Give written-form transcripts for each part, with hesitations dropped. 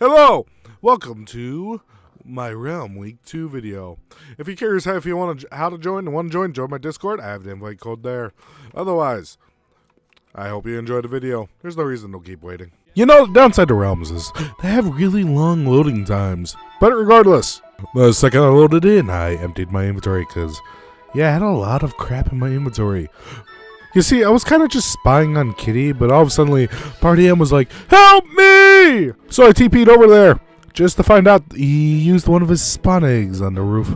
Hello! Welcome to my Realm Week 2 video. If you're curious how to join and want to join my Discord, I have the invite code there. Otherwise, I hope you enjoyed the video. There's no reason to keep waiting. You know, the downside to Realms is they have really long loading times. But regardless, the second I loaded in, I emptied my inventory because, yeah, I had a lot of crap in my inventory. You see, I was kind of just spying on Kitty, but all of a sudden, Party M was like, "Help me!" So I TP'd over there, just to find out he used one of his spawn eggs on the roof.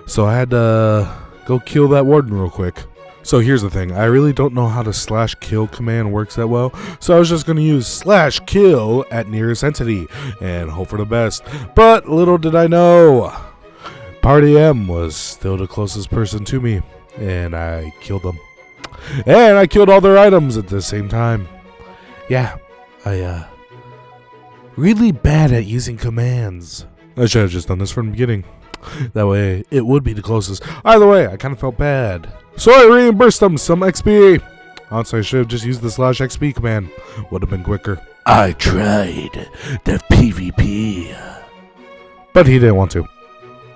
So I had to go kill that warden real quick. So here's the thing, I really don't know how the /kill command works that well, so I was just going to use /kill at nearest entity, and hope for the best. But little did I know, Party M was still the closest person to me, and I killed them. And I killed all their items at the same time. Yeah, I really bad at using commands. I should have just done this from the beginning. That way, it would be the closest. Either way, I kind of felt bad. So I reimbursed them some XP. Honestly, I should have just used the /XP command. Would have been quicker. I tried the PvP. But he didn't want to.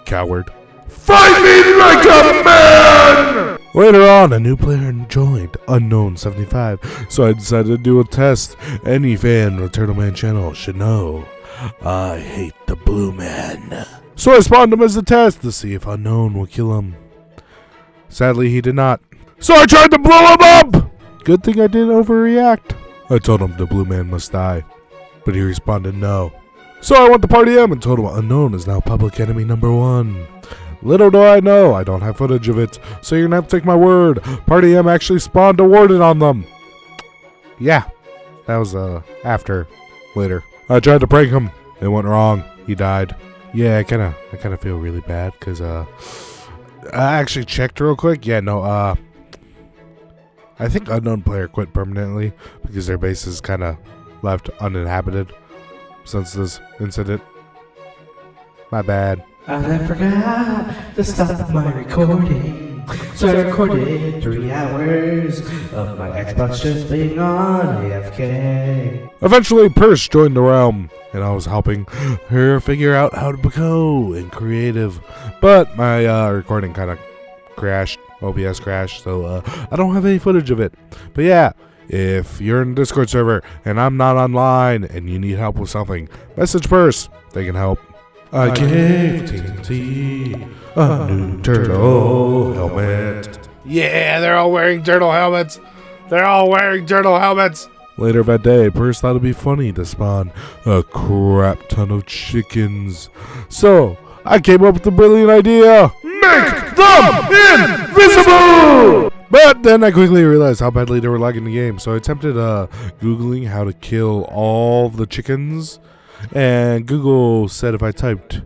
Coward. Fight me like a man! Later on, a new player joined, Unknown75, so I decided to do a test. Any fan of the Turtle Man channel should know I hate the Blue Man. So I spawned him as a test to see if Unknown would kill him. Sadly, he did not. So I tried to blow him up! Good thing I didn't overreact. I told him the Blue Man must die, but he responded no. So I went to Party M and told him Unknown is now public enemy number 1. Little do I know, I don't have footage of it, so you're gonna have to take my word. Party M actually spawned a warden on them. Yeah, that was later. I tried to prank him. It went wrong. He died. Yeah, I kinda feel really bad because I actually checked real quick. Yeah, no, I think Unknown player quit permanently because their base is kinda left uninhabited since this incident. My bad. I forgot to stop my recording, so I recorded 3 hours of my Xbox just being on AFK. Eventually, Purse joined the realm, and I was helping her figure out how to go in creative. But my recording kind of crashed, OBS crashed, so I don't have any footage of it. But yeah, if you're in the Discord server and I'm not online and you need help with something, message Purse. They can help. I gave TNT a new turtle helmet. Yeah, they're all wearing turtle helmets. They're all wearing turtle helmets. Later that day, Purse thought it'd be funny to spawn a crap ton of chickens. So, I came up with the brilliant idea. Make them invisible! But then I quickly realized how badly they were lagging the game. So I attempted Googling how to kill all the chickens. And Google said if I typed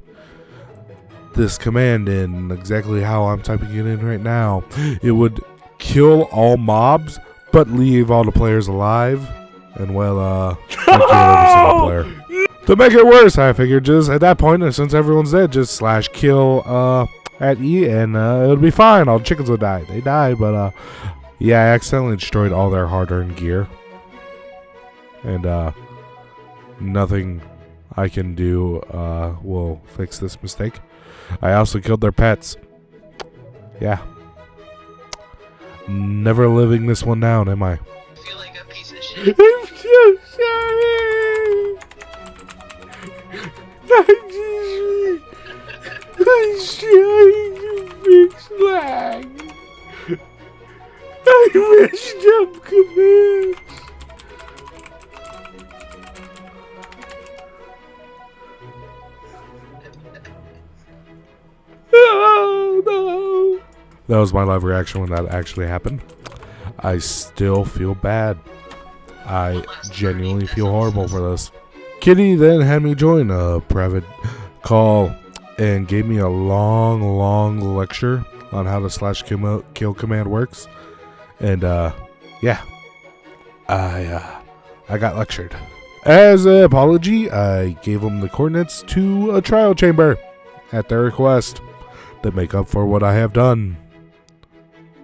this command in exactly how I'm typing it in right now, it would kill all mobs, but leave all the players alive. And well, kill every single player. To make it worse, I figured just at that point, since everyone's dead, just /kill at E, and it would be fine. All the chickens would die. They died, but yeah, I accidentally destroyed all their hard-earned gear, and nothing I can do will fix this mistake. I also killed their pets. Yeah. Never living this one down, am I? I feel like a piece of shit. I'm so sorry. I'm trying to fix lag. I messed up commands. Oh, no. That was my live reaction when that actually happened. I still feel bad. I genuinely feel horrible for this. Kitty then had me join a private call and gave me a long lecture on how the /kill command works. And yeah, I got lectured. As an apology, I gave them the coordinates to a trial chamber at their request to make up for what I have done.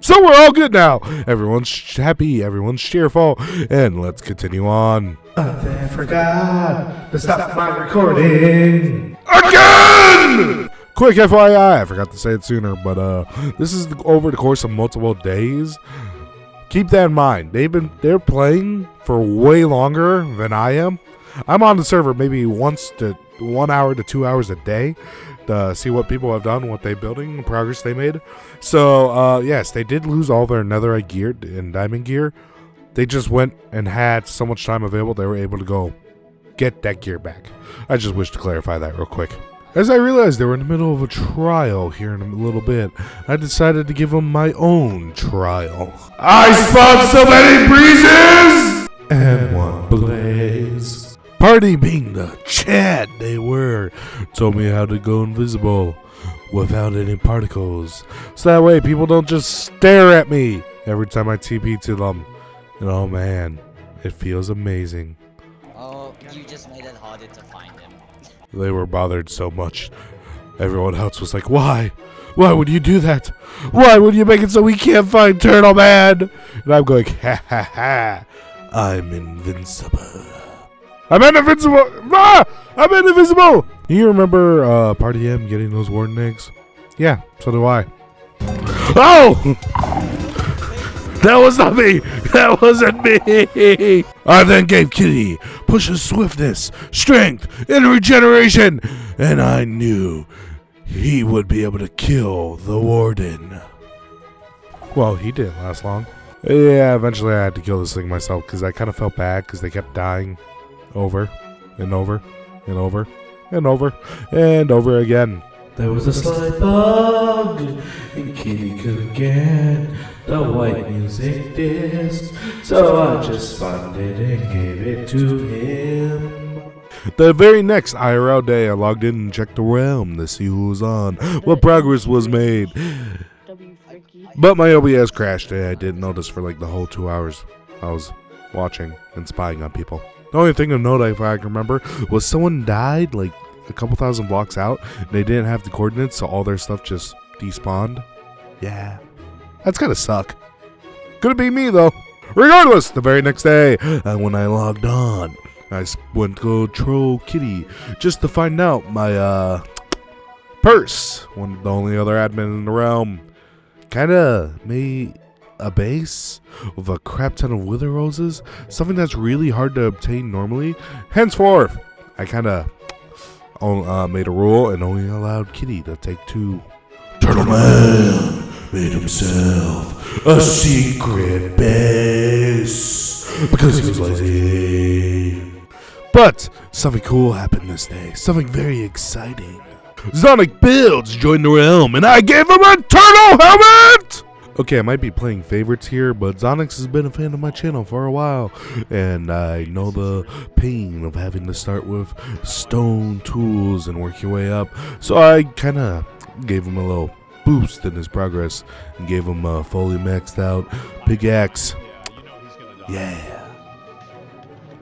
So we're all good now. Everyone's happy, everyone's cheerful, and let's continue on. I forgot to stop my recording. Again! Quick FYI, I forgot to say it sooner, but this is over the course of multiple days. Keep that in mind. They're playing for way longer than I am. I'm on the server maybe 1 hour to 2 hours a day to see what people have done, what they're building, the progress they made. So yes, they did lose all their netherite gear and diamond gear. They just went and had so much time available, they were able to go get that gear back. I just wish to clarify that real quick. As I realized they were in the middle of a trial here in a little bit, I decided to give them my own trial. I spawned so many breezes! And one blaze. Party being the Chad they were, told me how to go invisible without any particles. So that way people don't just stare at me every time I TP to them. And oh man, it feels amazing. Oh, you just made it harder to find him. They were bothered so much. Everyone else was like, why? Why would you do that? Why would you make it so we can't find Turtle Man? And I'm going, ha ha ha. I'm invincible. I'm invincible! Ah! I'm invisible! You remember Party M getting those warden eggs? Yeah, so do I. Oh! That was not me! That wasn't me! I then gave Kitty Push's swiftness, strength, and regeneration, and I knew he would be able to kill the warden. Well, he didn't last long. Yeah, eventually I had to kill this thing myself because I kind of felt bad because they kept dying over and over and over and over and over again. There was a slight bug, and Kitty couldn't get the white music disc, so I just spun it and gave it to him. The very next IRL day, I logged in and checked the realm to see who was on, what progress was made. But my OBS crashed and I didn't notice for like the whole 2 hours I was watching and spying on people. The only thing to note, if I can remember, was someone died like a couple thousand blocks out. They didn't have the coordinates, so all their stuff just despawned. Yeah, that's gotta suck. Could be me though. Regardless, the very next day, when I logged on, I went to go troll Kitty just to find out my purse. The only other admin in the realm kinda made a base with a crap ton of wither roses, something that's really hard to obtain normally. Henceforth, I kinda made a rule and only allowed Kitty to take 2. Turtle Man made himself a secret base because he was lazy. But something cool happened this day, something very exciting. Zonic Builds joined the realm and I gave him a turtle helmet! Okay, I might be playing favorites here, but Zonix has been a fan of my channel for a while, and I know the pain of having to start with stone tools and work your way up, so I kind of gave him a little boost in his progress and gave him a fully maxed out pickaxe. Yeah.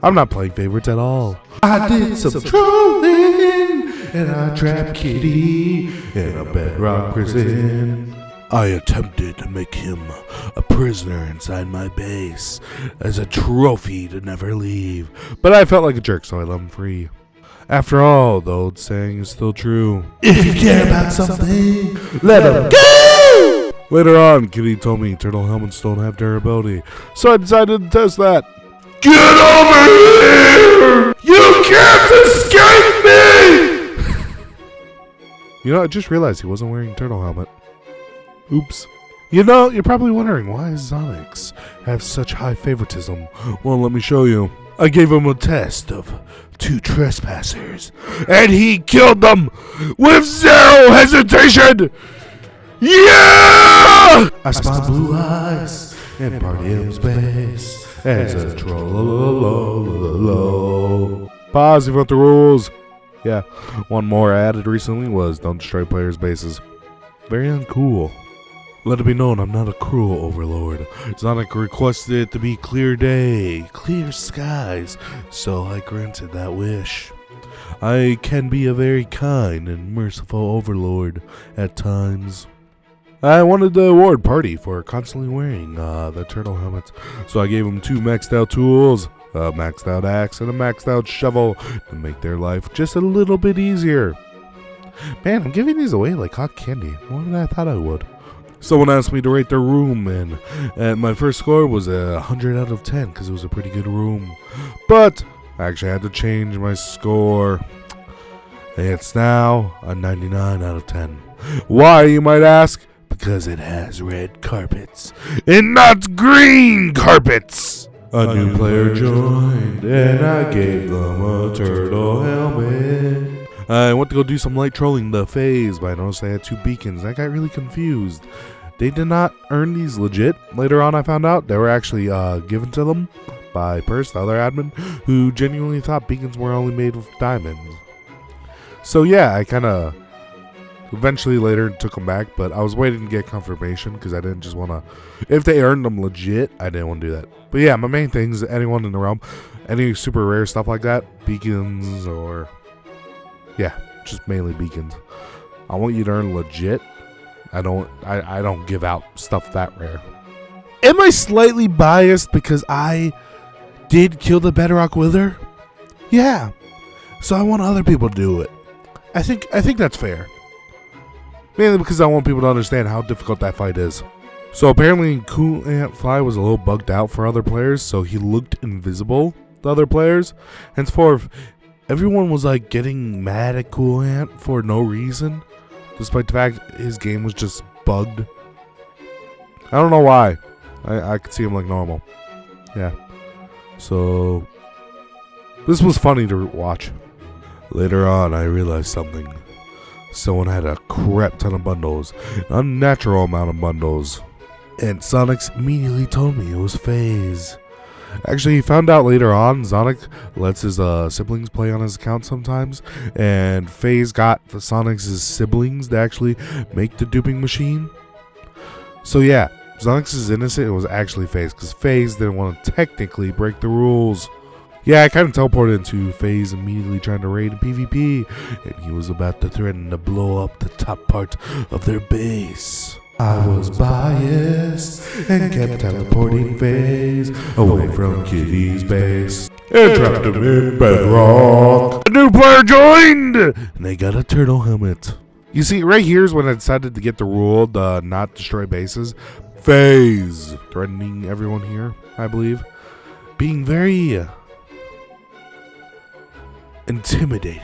I'm not playing favorites at all. I did some trolling, and I trapped Kitty in a bedrock prison. I attempted to make him a prisoner inside my base as a trophy to never leave, but I felt like a jerk, so I let him free. After all, the old saying is still true. If you care about something, let him go! Later on, Kitty told me turtle helmets don't have durability, so I decided to test that. Get over here! You can't escape me! You know, I just realized he wasn't wearing a turtle helmet. Oops. You know, you're probably wondering, why does Zonix have such high favoritism? Well, let me show you. I gave him a test of 2 trespassers, and he killed them with 0 hesitation! Yeah! I spawned Blue Eyes and Party M's base as a troll. Pause if you want the rules. Yeah, one more I added recently was don't destroy players' bases. Very uncool. Let it be known I'm not a cruel overlord. Zonic requested it to be clear day, clear skies, so I granted that wish. I can be a very kind and merciful overlord at times. I wanted the award party for constantly wearing the turtle helmets, so I gave them 2 maxed out tools, a maxed out axe and a maxed out shovel to make their life just a little bit easier. Man, I'm giving these away like hot candy, more than I thought I would. Someone asked me to rate their room, and my first score was a 100 out of 10 because it was a pretty good room. But I actually had to change my score. It's now a 99 out of 10. Why, you might ask? Because it has red carpets and not green carpets. A new player joined and I gave them a turtle helmet. I went to go do some light trolling the phase, but I noticed they had 2 beacons. I got really confused. They did not earn these legit. Later on I found out they were actually given to them by Purse, the other admin, who genuinely thought beacons were only made with diamonds. So yeah, I kind of eventually later took them back, but I was waiting to get confirmation because I didn't just want to, if they earned them legit, I didn't want to do that. But yeah, my main things, anyone in the realm, any super rare stuff like that, beacons or, yeah, just mainly beacons. I want you to earn legit. I don't give out stuff that rare. Am I slightly biased because I did kill the Bedrock Wither? Yeah. So I want other people to do it. I think that's fair. Mainly because I want people to understand how difficult that fight is. So apparently Cool Ant Fly was a little bugged out for other players, so he looked invisible to other players. Henceforth, everyone was like getting mad at Cool Ant for no reason, despite the fact his game was just bugged. I don't know why. I could see him like normal. Yeah. So this was funny to watch. Later on, I realized something. Someone had a crap ton of bundles, an unnatural amount of bundles, and Sonics immediately told me it was FaZe. Actually, he found out later on, Sonic lets his siblings play on his account sometimes, and FaZe got the Sonic's siblings to actually make the duping machine. So yeah, Sonics is innocent, it was actually FaZe, because FaZe didn't want to technically break the rules. Yeah, I kind of teleported into FaZe immediately trying to raid PvP, and he was about to threaten to blow up the top part of their base. I was biased and kept teleporting FaZe away from Kitty's base and trapped him in Bedrock. A new player joined, and they got a turtle helmet. You see, right here's when I decided to get the rule to not destroy bases. FaZe threatening everyone here, I believe, being very intimidating.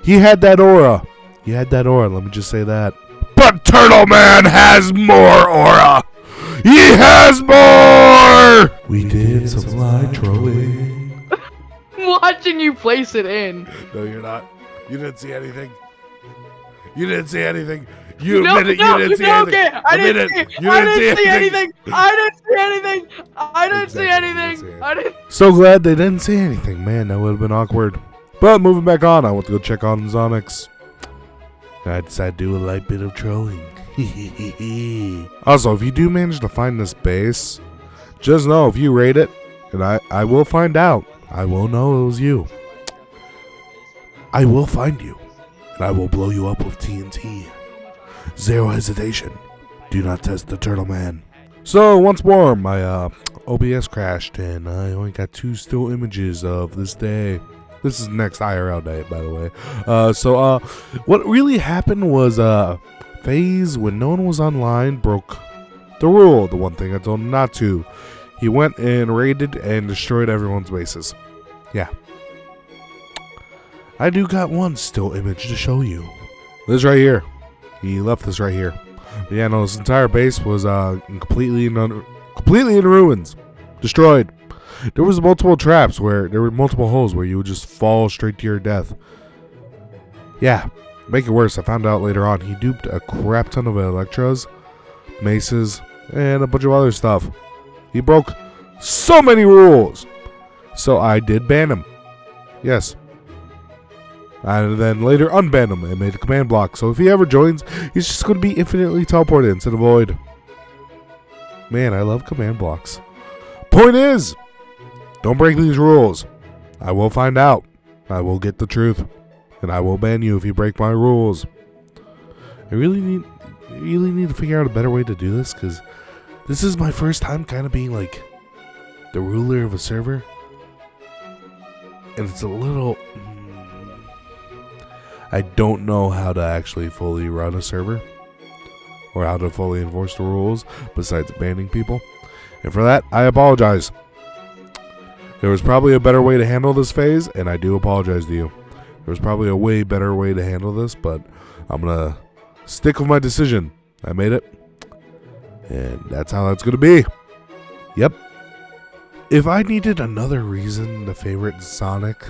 He had that aura. Let me just say that. But Turtle Man has more aura. He has more. We did some light trolling. I'm watching you place it in. No, you're not. You didn't see anything. You admitted you didn't see anything. I didn't see anything. I didn't see anything. So glad they didn't see anything. Man, that would have been awkward. But moving back on, I went to go check on Zonix. I decided to do a light bit of trolling. Also, if you do manage to find this base, just know if you raid it, and I will find out. I will know it was you. I will find you, and I will blow you up with TNT. Zero hesitation. Do not test the Turtle Man. So, once more, my OBS crashed, and I only got 2 still images of this day. This is next IRL day, by the way. What really happened was FaZe, when no one was online, broke the rule. The one thing I told him not to. He went and raided and destroyed everyone's bases. Yeah. I do got one still image to show you. This right here. He left this right here. But yeah, no, this entire base was completely in ruins. Destroyed. There was multiple traps where there were multiple holes where you would just fall straight to your death. Yeah, make it worse, I found out later on he duped a crap ton of Electros, maces, and a bunch of other stuff. He broke so many rules. So I did ban him. Yes. And then later unbanned him and made a command block. So if he ever joins, he's just going to be infinitely teleported instead of void. Man, I love command blocks. Point is, don't break these rules. I will find out. I will get the truth. And I will ban you if you break my rules. I really need... really need to figure out a better way to do this, because this is my first time kind of being like the ruler of a server. And it's a little... I don't know how to actually fully run a server, or how to fully enforce the rules, besides banning people. And for that, I apologize. There was probably a better way to handle this phase, and I do apologize to you. There was probably a way better way to handle this, but I'm going to stick with my decision. I made it, and that's how that's going to be. Yep. If I needed another reason to favorite Sonic,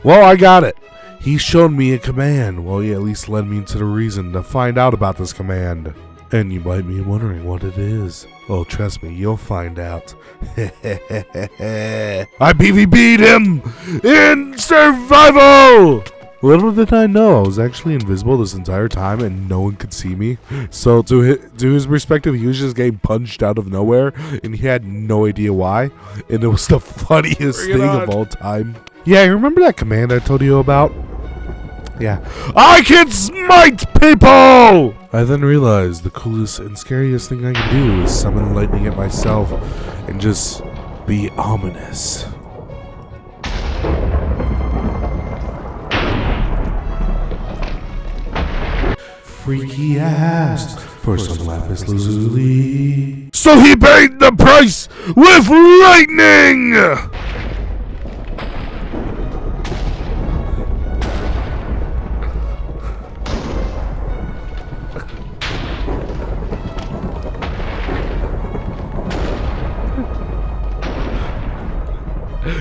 well, I got it. He showed me a command. Well, he at least led me to the reason to find out about this command. And you might be wondering what it is. Oh, trust me, you'll find out. I PvP'd him in survival! Little did I know, I was actually invisible this entire time and no one could see me. So to his perspective, he was just getting punched out of nowhere and he had no idea why. And it was the funniest thing of all time. Yeah, you remember that command I told you about? Yeah. I can smite people! I then realized the coolest and scariest thing I can do is summon lightning at myself and just be ominous. Freaky asked for some lapis lazuli, so he paid the price with lightning!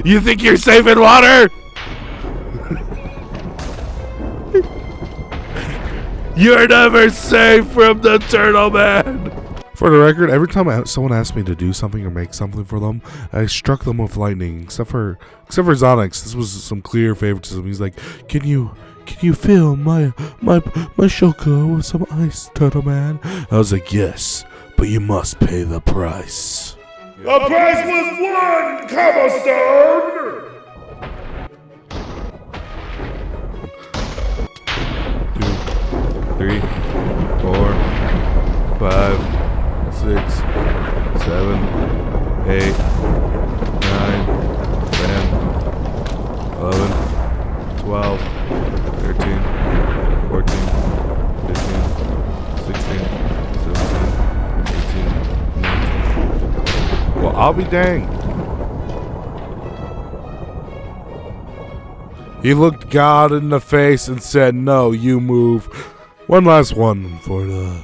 You think you're safe in water? You're never safe from the Turtle Man! For the record, every time someone asks me to do something or make something for them, I struck them with lightning. Except for Zonix, this was some clear favoritism. He's like, "Can you fill my Shoko with some ice, Turtle Man?" I was like, "Yes, but you must pay the price." The price was 1 cobblestone! 2, 3, 4, 5, 6, 7, 8, 9, 10, 11, 12, 13, 14, 15, 16, 17, 18, 19. Well, I'll be danged. He looked God in the face and said, "No, you move." One last one for the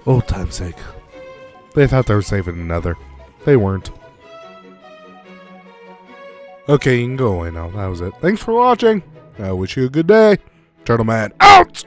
old time's sake. They thought they were saving another. They weren't. Okay, you can go away now. That was it. Thanks for watching. I wish you a good day. Turtle Man out!